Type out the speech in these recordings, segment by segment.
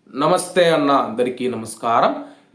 నమస్తే అన్న, అందరికీ నమస్కారం.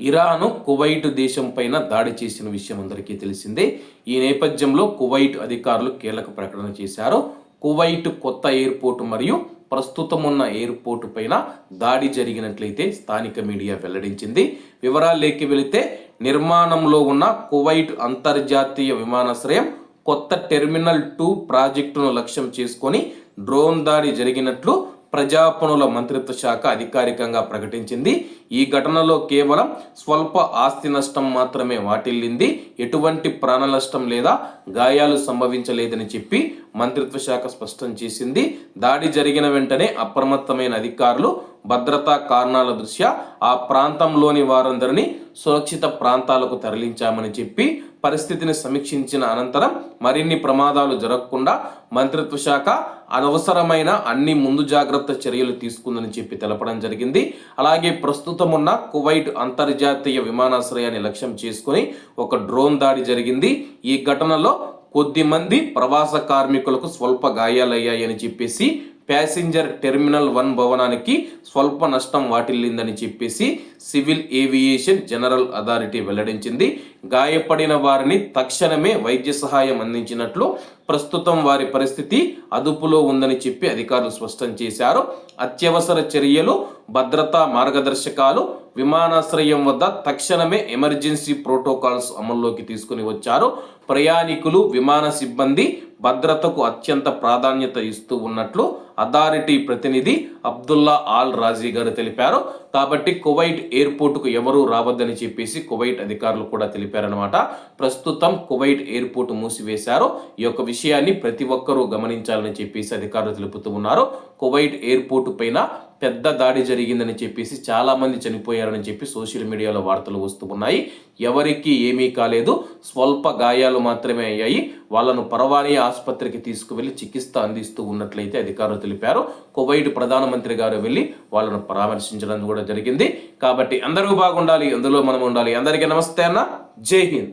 ఇరాను కువైట్ దేశం పైన దాడి చేసిన విషయం అందరికీ తెలిసిందే. ఈ నేపథ్యంలో కువైట్ అధికారులు కీలక ప్రకటన చేశారు. కువైట్ కొత్త ఎయిర్పోర్ట్ మరియు ప్రస్తుతం ఉన్న ఎయిర్పోర్ట్ పైన దాడి జరిగినట్లయితే స్థానిక మీడియా వెల్లడించింది. వివరాల్లోకి వెళితే, నిర్మాణంలో ఉన్న కువైట్ అంతర్జాతీయ విమానాశ్రయం కొత్త టెర్మినల్ 2 ప్రాజెక్టును లక్ష్యం చేసుకొని డ్రోన్ దాడి జరిగినట్లు ప్రజాపనుల మంత్రిత్వ శాఖ అధికారికంగా ప్రకటించింది. ఈ ఘటనలో కేవలం స్వల్ప ఆస్తి నష్టం మాత్రమే వాటిల్లింది. ఎటువంటి ప్రాణ నష్టం లేదా గాయాలు సంభవించలేదని చెప్పి మంత్రిత్వ శాఖ స్పష్టం చేసింది. దాడి జరిగిన వెంటనే అప్రమత్తమైన అధికారులు భద్రతా కారణాల దృష్ట్యా ఆ ప్రాంతంలోని వారందరినీ సురక్షిత ప్రాంతాలకు తరలించామని చెప్పి పరిస్థితిని సమీక్షించిన అనంతరం మరిన్ని ప్రమాదాలు జరగకుండా మంత్రిత్వ శాఖ అనవసరమైన అన్ని ముందు జాగ్రత్త చర్యలు తీసుకుందని చెప్పి తెలపడం జరిగింది. అలాగే ప్రస్తుతం ఉన్న కువైట్ అంతర్జాతీయ విమానాశ్రయాన్ని లక్ష్యం చేసుకుని ఒక డ్రోన్ దాడి జరిగింది. ఈ ఘటనలో కొద్దిమంది ప్రవాస కార్మికులకు స్వల్ప గాయాలయ్యాయని చెప్పేసి, ప్యాసింజర్ టెర్మినల్ 1 భవనానికి స్వల్ప నష్టం వాటిల్లిందని చెప్పేసి సివిల్ ఏవియేషన్ జనరల్ అథారిటీ వెల్లడించింది. గాయపడిన వారిని తక్షణమే వైద్య సహాయం అందించినట్లు, ప్రస్తుతం వారి పరిస్థితి అదుపులో ఉందని చెప్పి అధికారులు స్పష్టం చేశారు. అత్యవసర చర్యలు, భద్రతా మార్గదర్శకాలు, విమానాశ్రయం వద్ద తక్షణమే ఎమర్జెన్సీ ప్రోటోకాల్స్ అమల్లోకి తీసుకుని వచ్చారు. ప్రయాణికులు, విమాన సిబ్బంది భద్రతకు అత్యంత ప్రాధాన్యత ఇస్తూ ఉన్నట్లు అథారిటీ ప్రతినిధి అబ్దుల్లా ఆల్ రాజీ గారు తెలిపారు. కాబట్టి కువైట్ ఎయిర్పోర్టుకు ఎవరూ రావద్దని చెప్పేసి కువైట్ అధికారులు కూడా తెలిపారనమాట. ప్రస్తుతం కువైట్ ఎయిర్పోర్ట్ మూసివేశారు. ఈ యొక్క విషయాన్ని ప్రతి ఒక్కరూ గమనించాలని చెప్పేసి అధికారులు తెలుపుతూ ఉన్నారు. కువైట్ ఎయిర్పోర్టు పైన పెద్ద దాడి జరిగిందని చెప్పేసి, చాలా మంది చనిపోయారని చెప్పి సోషల్ మీడియాలో వార్తలు వస్తూ ఉన్నాయి. ఎవరికి ఏమీ కాలేదు, స్వల్ప గాయాలు మాత్రమే అయ్యాయి. వాళ్ళను పరవానీ ఆసుపత్రికి తీసుకువెళ్లి చికిత్స అందిస్తూ ఉన్నట్లయితే అధికారులు తెలిపారు. కువైట్ ప్రధానమంత్రి గారు వెళ్ళి వాళ్ళను పరామర్శించడం కూడా జరిగింది. కాబట్టి అందరూ బాగుండాలి, అందులో మనం ఉండాలి. అందరికీ నమస్తే అన్న, జై హింద్.